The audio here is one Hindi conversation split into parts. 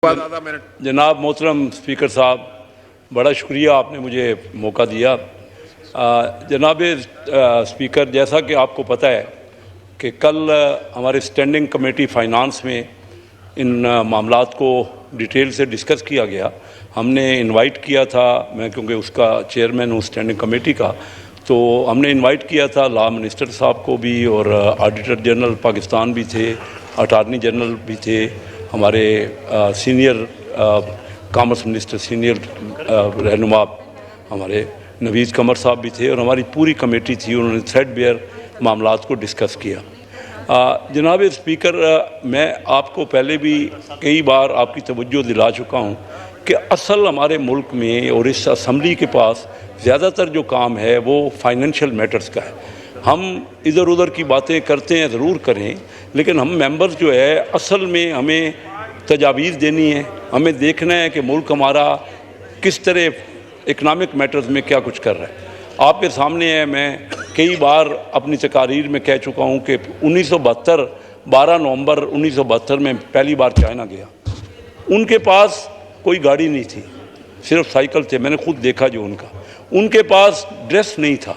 जनाब मोहतरम स्पीकर साहब, बड़ा शुक्रिया आपने मुझे मौका दिया। जनाब स्पीकर, जैसा कि आपको पता है कि कल हमारे स्टैंडिंग कमेटी फ़ाइनांस में इन मामलात को डिटेल से डिस्कस किया गया। हमने इनवाइट किया था, मैं क्योंकि उसका चेयरमैन हूँ स्टैंडिंग कमेटी का, तो हमने इनवाइट किया था लॉ मिनिस्टर साहब को भी, और ऑडिटर जनरल पाकिस्तान भी थे, अटारनी जनरल भी थे, हमारे सीनियर कॉमर्स मिनिस्टर सीनियर रहनुमा हमारे नवीज़ कमर साहब भी थे, और हमारी पूरी कमेटी थी। उन्होंने थ्रेडबेयर मामलात को डिस्कस किया। जनाब स्पीकर, मैं आपको पहले भी कई बार आपकी तवज्जो दिला चुका हूँ कि असल हमारे मुल्क में और इस असम्बली के पास ज़्यादातर जो काम है वो फाइनेंशियल मैटर्स का है। हम इधर उधर की बातें करते हैं, ज़रूर करें, लेकिन हम मेंबर्स जो है असल में हमें तजावीज़ देनी है, हमें देखना है कि मुल्क हमारा किस तरह इकनॉमिक मैटर्स में क्या कुछ कर रहा है। आपके सामने है, मैं कई बार अपनी तकारीर में कह चुका हूँ कि 1972 12 नवंबर 1972 में पहली बार चाइना गया। उनके पास कोई गाड़ी नहीं थी, सिर्फ साइकिल थे, मैंने खुद देखा जो उनके पास ड्रेस नहीं था,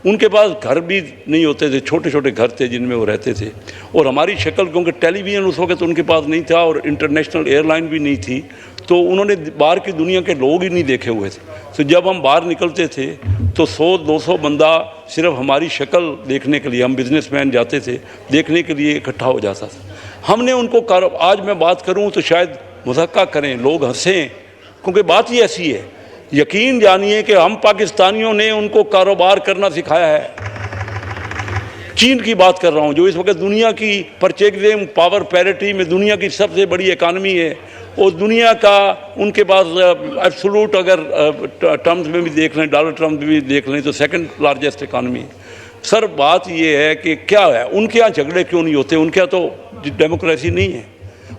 उनके पास घर भी नहीं होते थे, छोटे छोटे घर थे जिनमें वो रहते थे। और हमारी शक्ल, क्योंकि टेलीविज़न उस वक्त उनके पास नहीं था और इंटरनेशनल एयरलाइन भी नहीं थी, तो उन्होंने बाहर की दुनिया के लोग ही नहीं देखे हुए थे। तो जब हम बाहर निकलते थे तो 100-200 बंदा सिर्फ हमारी शक्ल देखने के लिए, हम बिजनेसमैन जाते थे, देखने के लिए इकट्ठा हो जाता था। हमने उनको आज मैं बात करूं तो शायद मज़ाक़ करें, लोग हंसें, क्योंकि बात ही ऐसी है। यकीन जानिए कि हम पाकिस्तानियों ने उनको कारोबार करना सिखाया है। चीन की बात कर रहा हूँ, जो इस वक्त दुनिया की परचेजिंग पावर पैरिटी में दुनिया की सबसे बड़ी इकानमी है, और दुनिया का उनके पास एब्सोल्यूट अगर टर्म्स में भी देख लें, डॉलर टर्म्स में भी देख लें, तो सेकंड लार्जेस्ट इकानमी है। सर, बात ये है कि क्या है, उनके यहाँ झगड़े क्यों नहीं होते? उनके यहाँ तो डेमोक्रेसी नहीं है,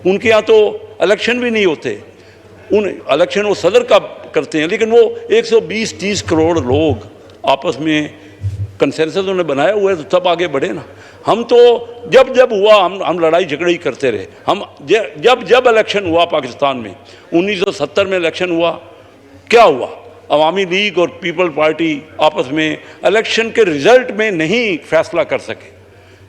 उनके यहाँ तो इलेक्शन भी नहीं होते। इलेक्शन वो सदर का करते हैं, लेकिन वो 120-130 करोड़ लोग आपस में कंसेंसस उन्होंने बनाया हुआ है, तो तब आगे बढ़े ना। हम तो जब हुआ हम लड़ाई झगड़े ही करते रहे। हम जब इलेक्शन हुआ पाकिस्तान में, 1970 में इलेक्शन हुआ, क्या हुआ? अवामी लीग और पीपल पार्टी आपस में इलेक्शन के रिजल्ट में नहीं फैसला कर सके।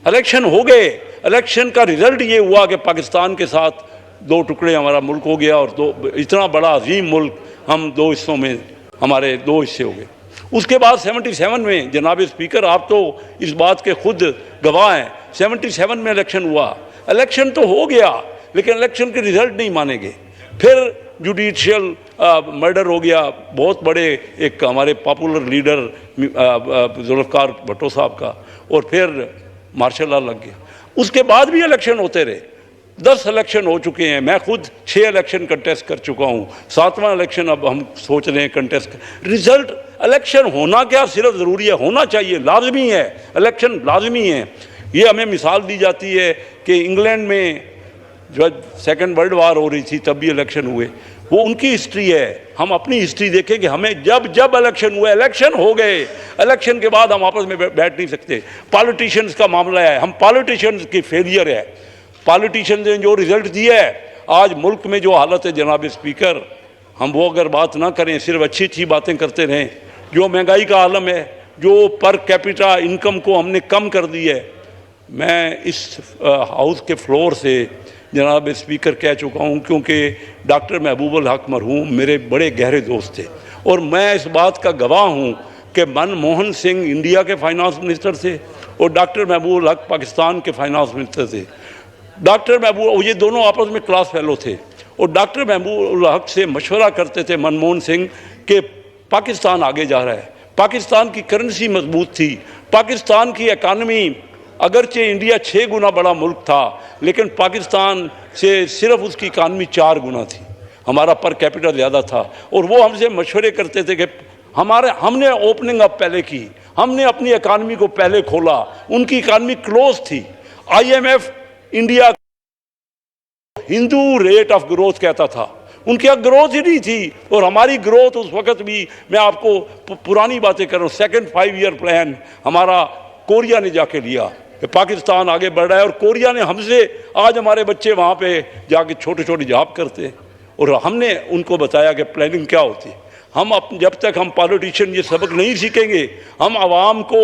इलेक्शन हो गए, इलेक्शन का रिजल्ट ये हुआ कि पाकिस्तान के साथ दो टुकड़े हमारा मुल्क हो गया, और इतना बड़ा अजीम मुल्क हम दो हिस्सों में, हमारे दो हिस्से हो गए। उसके बाद 77 में, जनाब स्पीकर आप तो इस बात के खुद गवाह हैं, 77 में इलेक्शन हुआ। इलेक्शन तो हो गया, लेकिन इलेक्शन के रिजल्ट नहीं माने गए। फिर जुडिशियल मर्डर हो गया, बहुत बड़े एक हमारे पॉपुलर लीडर जुल्फ़िकार भुट्टो साहब का, और फिर मार्शल लॉ लग गया। उसके बाद भी इलेक्शन होते रहे, 10 इलेक्शन हो चुके हैं। मैं खुद 6 इलेक्शन कंटेस्ट कर चुका हूँ, 7वां इलेक्शन अब हम सोच रहे हैं कंटेस्ट। रिजल्ट, इलेक्शन होना क्या सिर्फ ज़रूरी है, होना चाहिए, लाजमी है, इलेक्शन लाजमी है। ये हमें मिसाल दी जाती है कि इंग्लैंड में जो सेकेंड वर्ल्ड वार हो रही थी तब भी इलेक्शन हुए, वो उनकी हिस्ट्री है। हम अपनी हिस्ट्री देखें कि हमें जब इलेक्शन हुए, इलेक्शन हो गए, इलेक्शन के बाद हम आपस में बैठ नहीं सकते। पॉलिटिशियंस का मामला है, हम पॉलिटिशियंस की फेलियर है। पॉलिटिशियन ने जो रिजल्ट दिया है, आज मुल्क में जो हालत है जनाब स्पीकर, हम वो अगर बात ना करें, सिर्फ अच्छी बातें करते रहें, जो महंगाई का आलम है, जो पर कैपिटा इनकम को हमने कम कर दी है। मैं इस हाउस के फ्लोर से जनाब स्पीकर कह चुका हूँ, क्योंकि डॉक्टर महबूबुल हक मरहूम मेरे बड़े गहरे दोस्त थे, और मैं इस बात का गवाह हूँ कि मनमोहन सिंह इंडिया के फाइनेंस मिनिस्टर थे और डॉक्टर महबूबुल हक पाकिस्तान के फाइनेंस मिनिस्टर थे। डॉक्टर महबूब, ये दोनों आपस में क्लास फेलो थे, और डॉक्टर महबूबुल हक से मशवरा करते थे मनमोहन सिंह कि पाकिस्तान आगे जा रहा है, पाकिस्तान की करेंसी मजबूत थी, पाकिस्तान की इकानमी, अगरचे इंडिया 6 गुना बड़ा मुल्क था, लेकिन पाकिस्तान से सिर्फ उसकी इकानमी 4 गुना थी, हमारा पर कैपिटा ज़्यादा था। और वो हमसे मशवरे करते थे कि हमने ओपनिंग अप पहले की, हमने अपनी इकानमी को पहले खोला, उनकी इकानमी क्लोज थी। IMF India Hindu rate of growth कहता था, उनकी ग्रोथ ही नहीं थी, और हमारी ग्रोथ उस वक्त भी, मैं आपको पुरानी बातें कर रहा हूँ, सेकंड 5 ईयर प्लान हमारा कोरिया ने जाके लिया कि पाकिस्तान आगे बढ़ रहा है, और कोरिया ने हमसे, आज हमारे बच्चे वहाँ पे जाके छोटे छोटे जॉब करते हैं। और हमने उनको बताया कि प्लानिंग क्या होती है। जब तक हम पॉलिटिशियन ये सबक नहीं सीखेंगे, हम आवाम को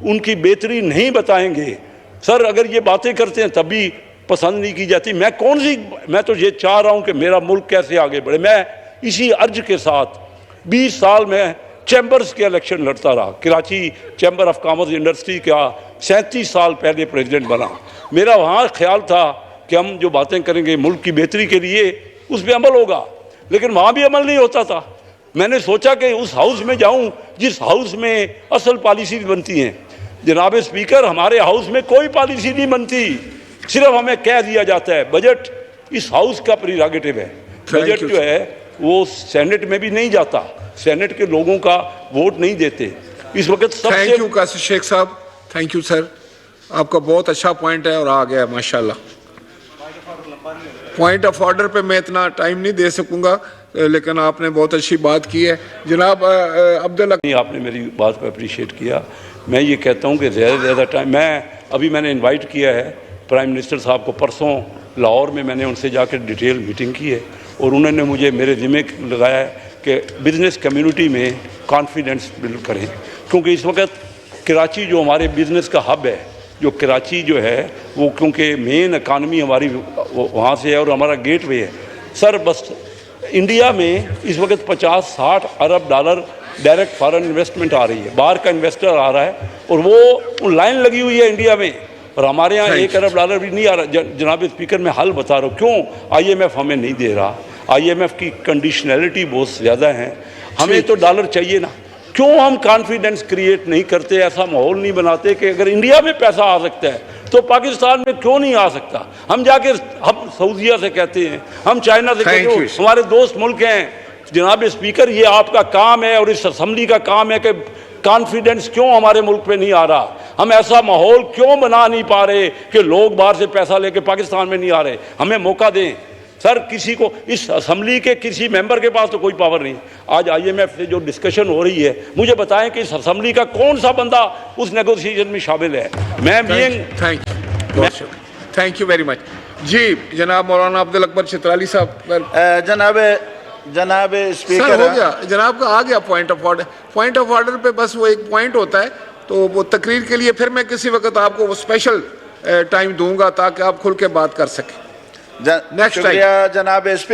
उनकी बेहतरी नहीं बताएंगे। सर अगर ये बातें करते हैं तभी पसंद नहीं की जाती। मैं तो ये चाह रहा हूँ कि मेरा मुल्क कैसे आगे बढ़े। मैं इसी अर्ज के साथ 20 साल में चैम्बर्स के इलेक्शन लड़ता रहा। Karachi chamber of commerce industry का 37 साल पहले प्रेसिडेंट बना। मेरा वहाँ ख्याल था कि हम जो बातें करेंगे मुल्क की बेहतरी के लिए उस पर अमल होगा, लेकिन वहाँ भी अमल नहीं होता था। मैंने सोचा कि उस हाउस में जाऊँ जिस हाउस में असल पॉलिसी बनती हैं। जनाब स्पीकर, हमारे हाउस में कोई पॉलिसी नहीं बनती, सिर्फ हमें कह दिया जाता है बजट इस हाउस का प्रीरोगेटिव है। बजट जो है वो सेनेट में भी नहीं जाता, सेनेट के लोगों का वोट नहीं देते इस वक्त सबसे। थैंक यू कासिम शेख साहब, थैंक यू सर, आपका बहुत अच्छा पॉइंट है और आ गया माशाल्लाह। पॉइंट ऑफ ऑर्डर पे मैं इतना टाइम नहीं दे सकूंगा, लेकिन आपने बहुत अच्छी बात की है। जनाब अब्दुल, आपने मेरी बात को अप्रिशिएट किया। मैं ये कहता हूँ कि ज़्यादा से ज़्यादा टाइम मैंने इनवाइट किया है प्राइम मिनिस्टर साहब को। परसों लाहौर में मैंने उनसे जाकर डिटेल मीटिंग की है और उन्होंने मुझे मेरे ज़िम्मे लगाया है कि बिज़नेस कम्युनिटी में कॉन्फिडेंस बिल्ड करें, क्योंकि इस वक्त कराची जो हमारे बिज़नेस का हब है, जो कराची जो है वो क्योंकि मेन इकानमी हमारी वहाँ से है और हमारा गेटवे है। सर बस इंडिया में इस वक्त 50-60 अरब डॉलर डायरेक्ट फॉरेन इन्वेस्टमेंट आ रही है, बाहर का इन्वेस्टर आ रहा है और वो लाइन लगी हुई है इंडिया में, और हमारे यहाँ 1 अरब डॉलर भी नहीं आ रहा। जनाब स्पीकर, मैं हल बता रहा हूँ क्यों IMF हमें नहीं दे रहा। IMF की कंडीशनैलिटी बहुत ज़्यादा है, हमें तो डॉलर चाहिए ना। क्यों हम कॉन्फिडेंस क्रिएट नहीं करते, ऐसा माहौल नहीं बनाते कि अगर इंडिया में पैसा आ सकता है तो पाकिस्तान में क्यों नहीं आ सकता। हम सऊदीया से कहते हैं, हम चाइना से कहते हैं, हमारे दोस्त मुल्क हैं। जनाब स्पीकर, ये आपका काम है और इस असम्बली का काम है कि कॉन्फिडेंस क्यों हमारे मुल्क पे नहीं आ रहा, हम ऐसा माहौल क्यों बना नहीं पा रहे कि लोग बाहर से पैसा लेके पाकिस्तान में नहीं आ रहे। हमें मौका दें सर। किसी को इस असम्बली के किसी मेंबर के पास तो कोई पावर नहीं। आज IMF से जो डिस्कशन हो रही है, मुझे बताएं कि इस असम्बली का कौन सा बंदा उस नेगोशिएशन में शामिल है। थैंक यू वेरी मच जी। जनाब मौलाना अब्दुल अकबर चित्राली साहब। जनाब स्पीकर, सर हो गया, जनाब का आ गया point of order. Point of order पे बस वो एक पॉइंट होता है, तो वो तकरीर के लिए फिर मैं किसी वक्त आपको वो स्पेशल टाइम दूंगा ताकि आप खुल के बात कर सकें नेक्स्ट टाइम। जनाब स्पीकर।